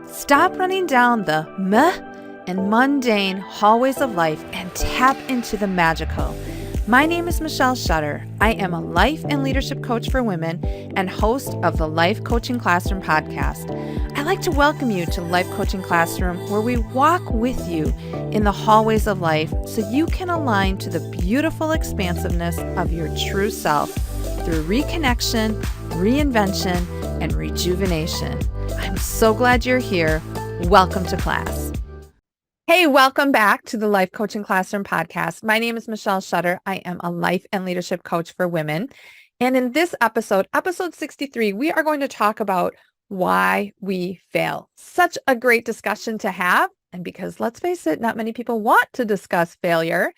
Stop running down the meh and mundane hallways of life and tap into the magical. My name is Michelle Shutter. I am a life and leadership coach for women and host of the Life Coaching Classroom podcast. I'd like to welcome you to Life Coaching Classroom, where we walk with you in the hallways of life so you can align to the beautiful expansiveness of your true self through reconnection, reinvention, and rejuvenation. I'm so glad you're here. Welcome to class. Hey, welcome back to the Life Coaching Classroom podcast. My name is Michelle Shutter. I am a life and leadership coach for women. And in this episode 63, we are going to talk about why we fail. Such a great discussion to have. And because let's face it, not many people want to discuss failure.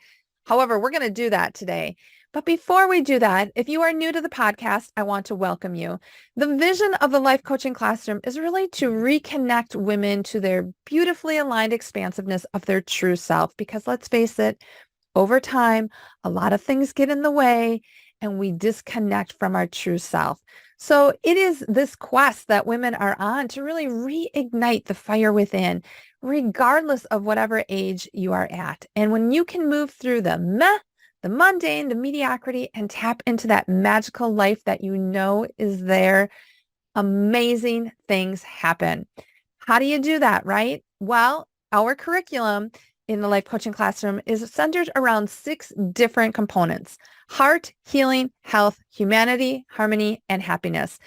However, we're going to do that today. But before we do that, if you are new to the podcast, I want to welcome you. The vision of the Life Coaching Classroom is really to reconnect women to their beautifully aligned expansiveness of their true self. Because let's face it, over time, a lot of things get in the way and we disconnect from our true self. So it is this quest that women are on to really reignite the fire within, regardless of whatever age you are at. And when you can move through the meh, the mundane, the mediocrity, and tap into that magical life that you know is there, amazing things happen. How do you do that, right? Well, our curriculum in the Life Coaching Classroom is centered around 6 different components: heart, healing, health, humanity, harmony, and happiness.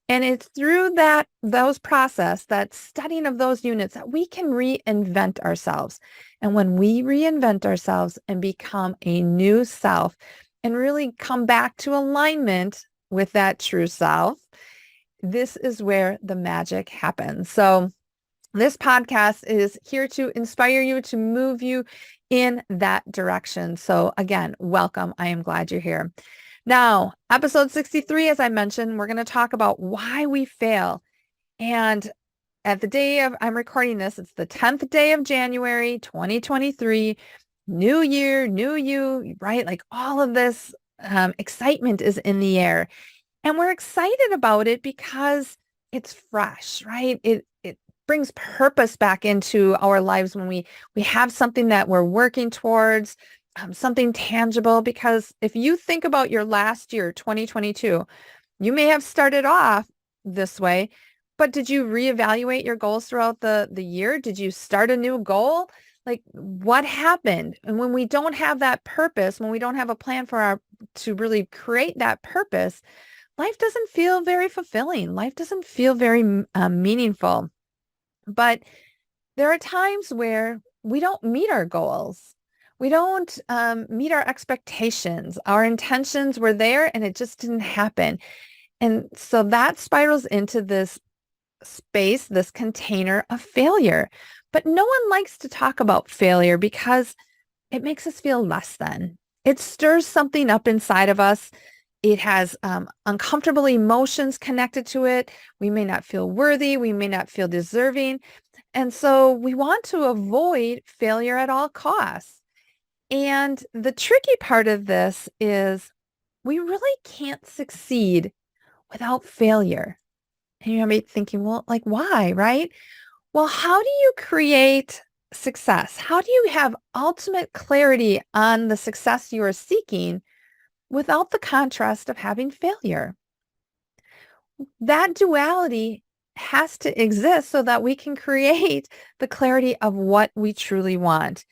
And it's through those process, that studying of those units, that we can reinvent ourselves. And when we reinvent ourselves and become a new self and really come back to alignment with that true self, this is where the magic happens. So this podcast is here to inspire you, to move you in that direction. So again, welcome. I am glad you're here. Now, episode 63, as I mentioned, we're going to talk about why we fail. And at the day of I'm recording this, it's the 10th day of January, 2023, new year, new you, right? Like all of this excitement is in the air. And we're excited about it because it's fresh, right? It brings purpose back into our lives when we have something that we're working towards, something tangible. Because if you think about your last year, 2022, you may have started off this way, but did you reevaluate your goals throughout the year? Did you start a new goal? Like, what happened? And when we don't have that purpose, when we don't have a plan to really create that purpose, life doesn't feel very fulfilling. Life doesn't feel very meaningful. But there are times where we don't meet our goals. We don't meet our expectations. Our intentions were there and it just didn't happen. And so that spirals into this space, this container of failure. But no one likes to talk about failure because it makes us feel less than. It stirs something up inside of us. It has uncomfortable emotions connected to it. We may not feel worthy. We may not feel deserving. And so we want to avoid failure at all costs. And the tricky part of this is we really can't succeed without failure. And you might be thinking, well, like, why, right? Well, how do you create success? How do you have ultimate clarity on the success you are seeking without the contrast of having failure? That duality has to exist so that we can create the clarity of what we truly want.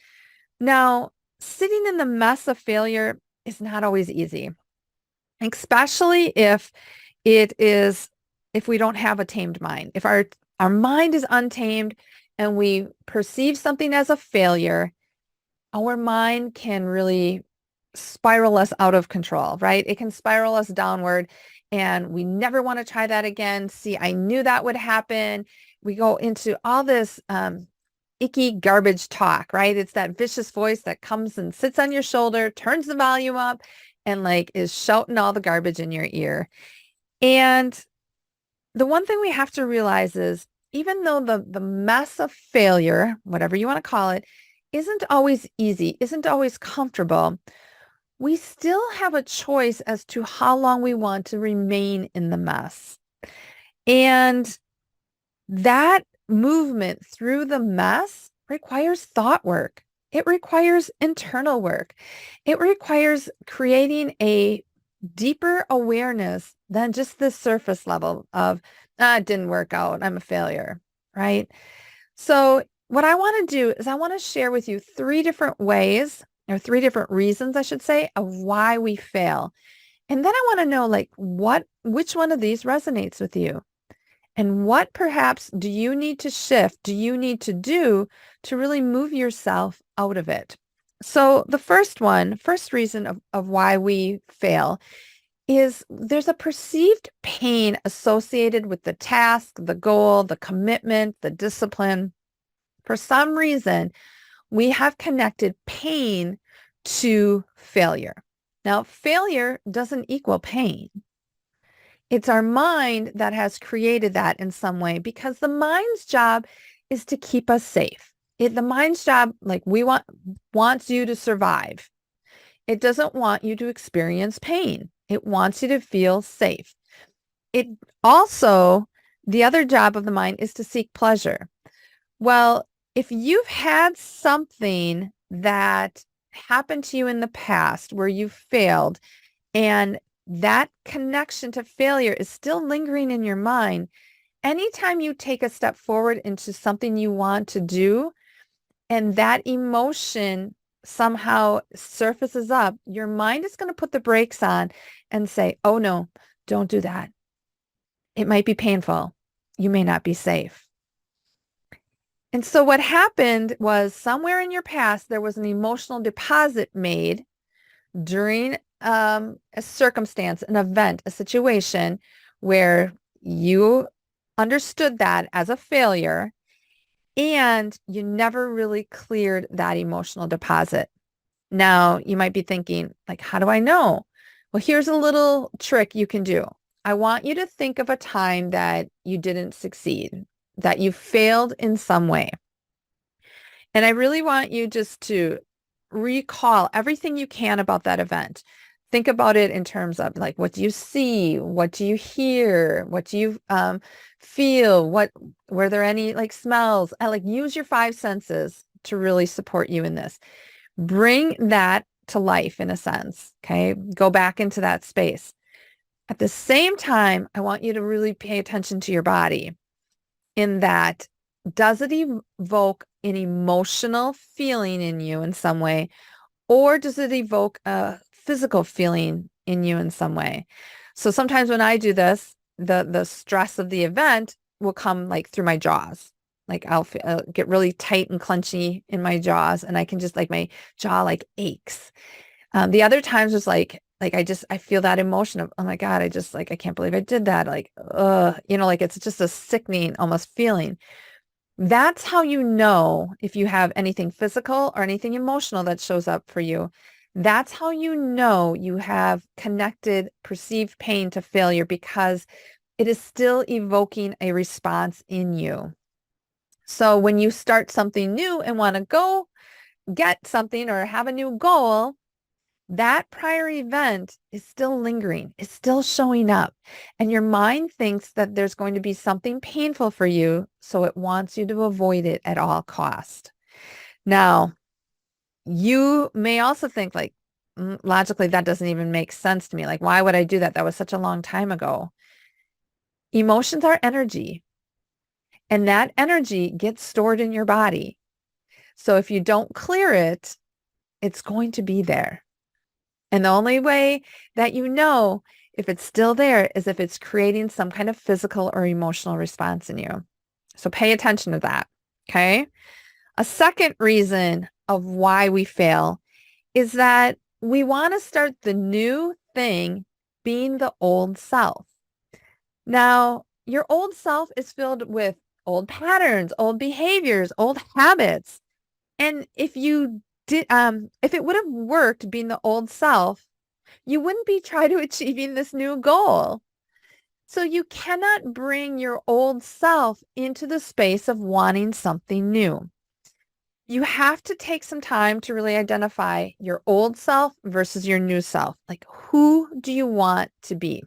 Now, sitting in the mess of failure is not always easy, especially if we don't have a tamed mind. If our mind is untamed and we perceive something as a failure, our mind can really spiral us out of control, right? It can spiral us downward and we never want to try that again. See, I knew that would happen. We go into all this icky garbage talk, right? It's that vicious voice that comes and sits on your shoulder, turns the volume up, and like is shouting all the garbage in your ear. And the one thing we have to realize is, even though the mess of failure, whatever you want to call it, isn't always easy, isn't always comfortable, we still have a choice as to how long we want to remain in the mess. And that movement through the mess requires thought work. It requires internal work. It requires creating a deeper awareness than just the surface level of, it didn't work out, I'm a failure, right? So what I want to do is I want to share with you three different ways or three different reasons, I should say, of why we fail. And then I want to know like which one of these resonates with you? And what perhaps do you need to shift, do you need to do to really move yourself out of it? So the first reason of why we fail is there's a perceived pain associated with the task, the goal, the commitment, the discipline. For some reason, we have connected pain to failure. Now, failure doesn't equal pain. It's our mind that has created that in some way because the mind's job is to keep us safe. The mind's job, like wants you to survive. It doesn't want you to experience pain. It wants you to feel safe. It also, the other job of the mind is to seek pleasure. Well, if you've had something that happened to you in the past where you failed and that connection to failure is still lingering in your mind, anytime you take a step forward into something you want to do and that emotion somehow surfaces up, your mind is going to put the brakes on and say, oh no, don't do that. It might be painful. You may not be safe. And so what happened was somewhere in your past, there was an emotional deposit made during a circumstance, an event, a situation where you understood that as a failure and you never really cleared that emotional deposit. Now, you might be thinking, like, how do I know? Well, here's a little trick you can do. I want you to think of a time that you didn't succeed, that you failed in some way. And I really want you just to recall everything you can about that event. Think about it in terms of like, what do you see? What do you hear? What do you feel? Were there any like smells? Like use your five senses to really support you in this. Bring that to life in a sense. Okay. Go back into that space. At the same time, I want you to really pay attention to your body in that, does it evoke an emotional feeling in you in some way, or does it evoke a physical feeling in you in some way? So sometimes when I do this, the stress of the event will come like through my jaws. Like I'll get really tight and clenchy in my jaws, and I can just like my jaw like aches. The other times was like I feel that emotion of, oh my God, I can't believe I did that. Like, like it's just a sickening almost feeling. That's how you know if you have anything physical or anything emotional that shows up for you. That's how you know you have connected perceived pain to failure because it is still evoking a response in you. So when you start something new and want to go get something or have a new goal, that prior event is still lingering, is still showing up. And your mind thinks that there's going to be something painful for you, so it wants you to avoid it at all cost. Now, you may also think like, logically, that doesn't even make sense to me. Like, why would I do that? That was such a long time ago. Emotions are energy, and that energy gets stored in your body. So if you don't clear it, it's going to be there. And the only way that you know if it's still there is if it's creating some kind of physical or emotional response in you. So pay attention to that. Okay. A second reason of why we fail is that we want to start the new thing being the old self. Now, your old self is filled with old patterns, old behaviors, old habits. And if it would have worked being the old self, you wouldn't be trying to achieving this new goal. So you cannot bring your old self into the space of wanting something new. You have to take some time to really identify your old self versus your new self. Like, who do you want to be?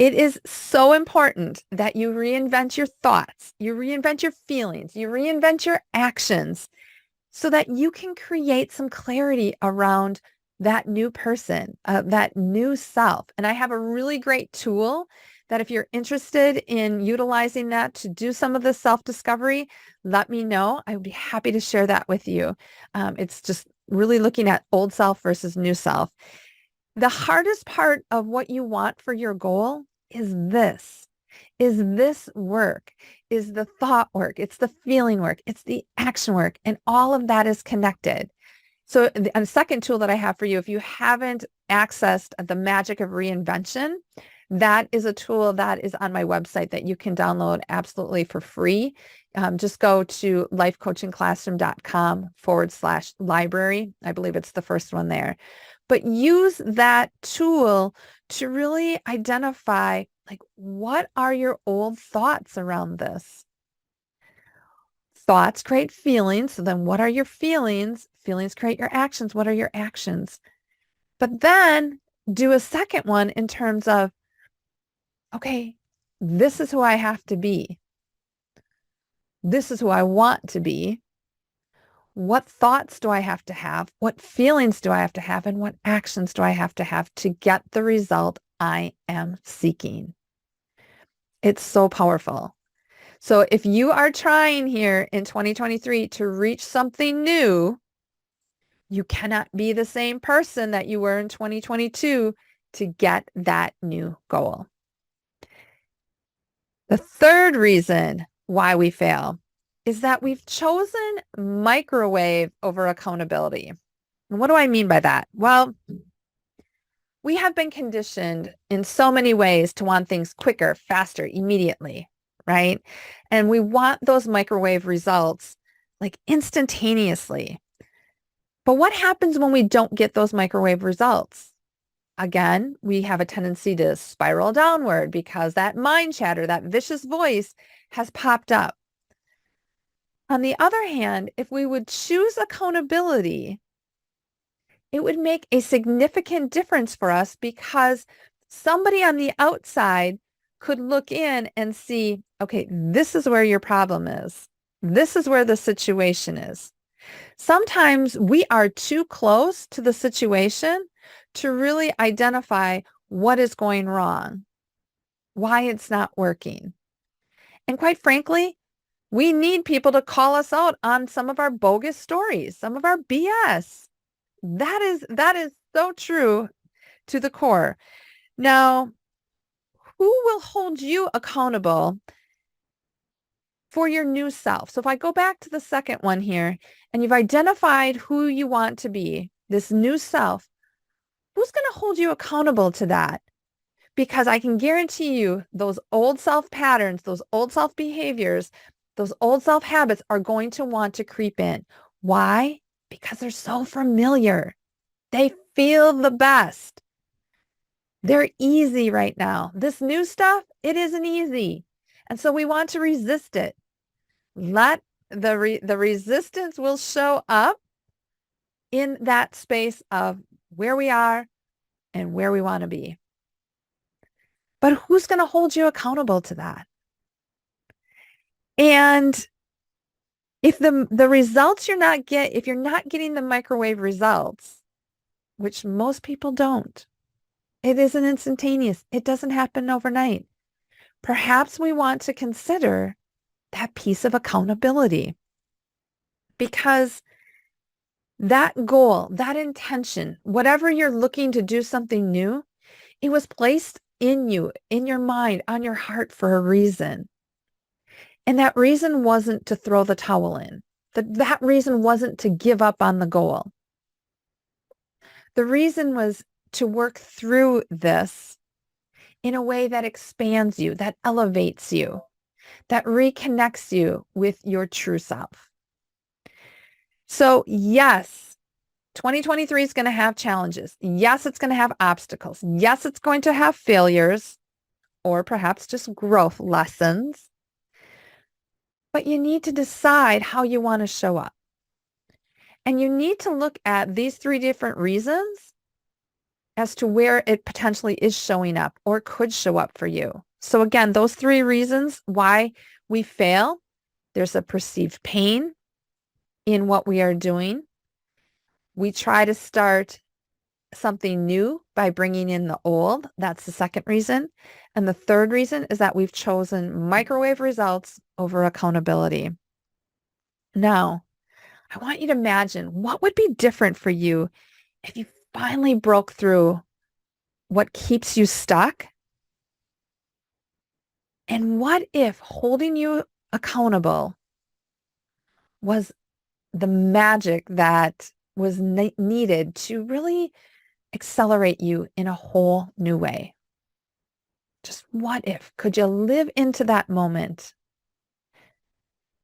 It is so important that you reinvent your thoughts, you reinvent your feelings, you reinvent your actions so that you can create some clarity around that new person, that new self. And I have a really great tool that if you're interested in utilizing that to do some of the self-discovery, let me know. I would be happy to share that with you. It's just really looking at old self versus new self. The hardest part of what you want for your goal is this work, is the thought work, it's the feeling work, it's the action work, and all of that is connected. So a second tool that I have for you, if you haven't accessed the magic of reinvention, that is a tool that is on my website that you can download absolutely for free. Just go to lifecoachingclassroom.com/library. I believe it's the first one there. But use that tool to really identify, like, what are your old thoughts around this? Thoughts create feelings. So then what are your feelings? Feelings create your actions. What are your actions? But then do a second one in terms of, okay, this is who I have to be. This is who I want to be. What thoughts do I have to have? What feelings do I have to have? And what actions do I have to get the result I am seeking? It's so powerful. So if you are trying here in 2023 to reach something new, you cannot be the same person that you were in 2022 to get that new goal. The third reason why we fail is that we've chosen microwave over accountability. And what do I mean by that? Well, we have been conditioned in so many ways to want things quicker, faster, immediately, right? And we want those microwave results like instantaneously. But what happens when we don't get those microwave results? Again, we have a tendency to spiral downward because that mind chatter, that vicious voice has popped up. On the other hand, if we would choose accountability, it would make a significant difference for us because somebody on the outside could look in and see, okay, this is where your problem is. This is where the situation is. Sometimes we are too close to the situation to really identify what is going wrong, why it's not working. And quite frankly, we need people to call us out on some of our bogus stories, some of our BS. That is so true to the core. Now, who will hold you accountable for your new self? So if I go back to the second one here, and you've identified who you want to be, this new self, who's going to hold you accountable to that? Because I can guarantee you those old self patterns, those old self behaviors, those old self habits are going to want to creep in. Why? Because they're so familiar. They feel the best. They're easy right now. This new stuff, it isn't easy. And so we want to resist it. Let the resistance will show up in that space of where we are and where we want to be. But who's going to hold you accountable to that? And if the results if you're not getting the microwave results, which most people don't, it isn't instantaneous. It doesn't happen overnight. Perhaps we want to consider that piece of accountability because that goal, that intention, whatever you're looking to do something new, it was placed in you, in your mind, on your heart for a reason. And that reason wasn't to throw the towel in. That reason wasn't to give up on the goal. The reason was to work through this in a way that expands you, that elevates you, that reconnects you with your true self. So yes, 2023 is going to have challenges. Yes, it's going to have obstacles. Yes, it's going to have failures or perhaps just growth lessons. But you need to decide how you want to show up. And you need to look at these three different reasons as to where it potentially is showing up or could show up for you. So again, those 3 reasons why we fail. There's a perceived pain in what we are doing. We try to start something new by bringing in the old. That's the second reason. And the third reason is that we've chosen microwave results over accountability. Now, I want you to imagine what would be different for you if you finally broke through what keeps you stuck. And what if holding you accountable was the magic that was needed to really accelerate you in a whole new way? Just what if? Could you live into that moment?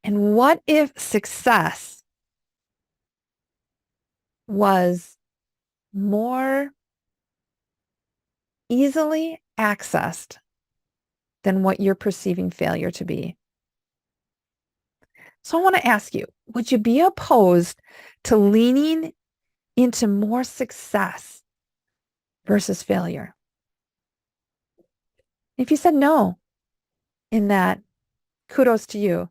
And what if success was more easily accessed than what you're perceiving failure to be? So I want to ask you, would you be opposed to leaning into more success versus failure? If you said no in that, kudos to you,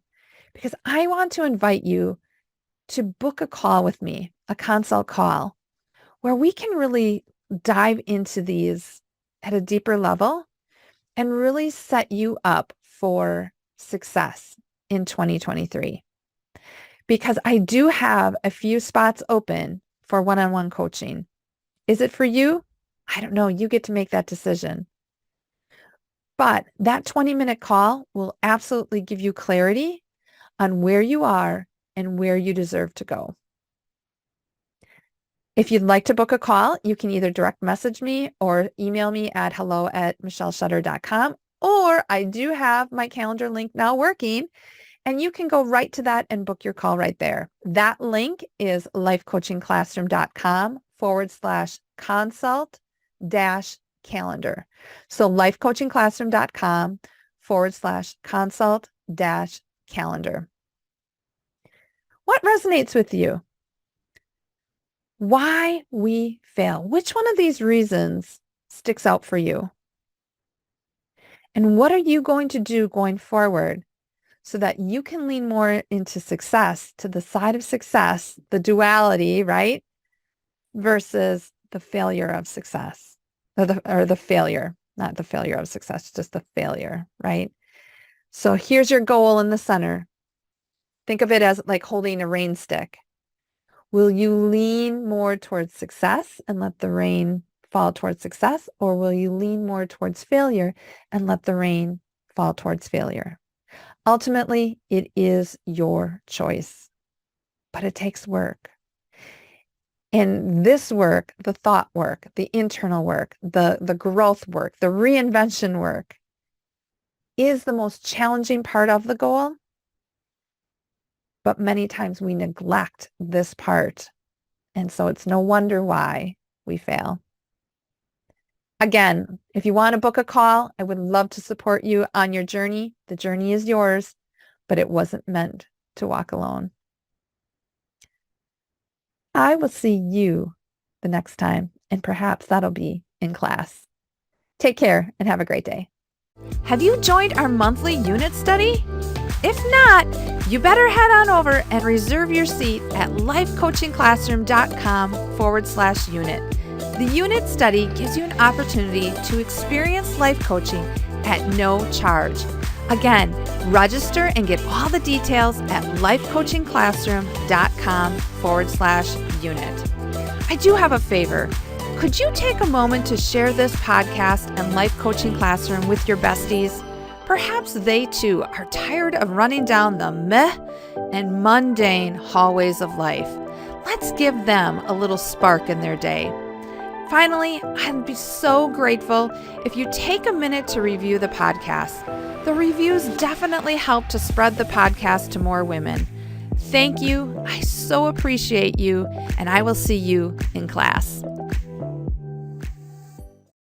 because I want to invite you to book a call with me, a consult call, where we can really dive into these at a deeper level and really set you up for success in 2023. Because I do have a few spots open for one-on-one coaching. Is it for you? I don't know. You get to make that decision. But that 20-minute call will absolutely give you clarity on where you are and where you deserve to go. If you'd like to book a call, you can either direct message me or email me at hello@michelleshutter.com, or I do have my calendar link now working, and you can go right to that and book your call right there. That link is lifecoachingclassroom.com/consult-calendar. So lifecoachingclassroom.com/consult-calendar. What resonates with you? Why we fail? Which one of these reasons sticks out for you? And what are you going to do going forward so that you can lean more into success, to the side of success, the duality, right? Versus the failure of success, or the failure, not the failure of success, just the failure, right? So here's your goal in the center. Think of it as like holding a rain stick. Will you lean more towards success and let the rain fall towards success, or will you lean more towards failure and let the rain fall towards failure? Ultimately, it is your choice, but it takes work. And this work, the thought work, the internal work, the growth work, the reinvention work is the most challenging part of the goal. But many times we neglect this part. And so it's no wonder why we fail. Again, if you want to book a call, I would love to support you on your journey. The journey is yours, but it wasn't meant to walk alone. I will see you the next time, and perhaps that'll be in class. Take care and have a great day. Have you joined our monthly unit study? If not, you better head on over and reserve your seat at lifecoachingclassroom.com/unit. The unit study gives you an opportunity to experience life coaching at no charge. Again, register and get all the details at lifecoachingclassroom.com/unit. I do have a favor. Could you take a moment to share this podcast and Life Coaching Classroom with your besties? Perhaps they too are tired of running down the meh and mundane hallways of life. Let's give them a little spark in their day. Finally, I'd be so grateful if you take a minute to review the podcast. The reviews definitely help to spread the podcast to more women. Thank you. I so appreciate you, and I will see you in class.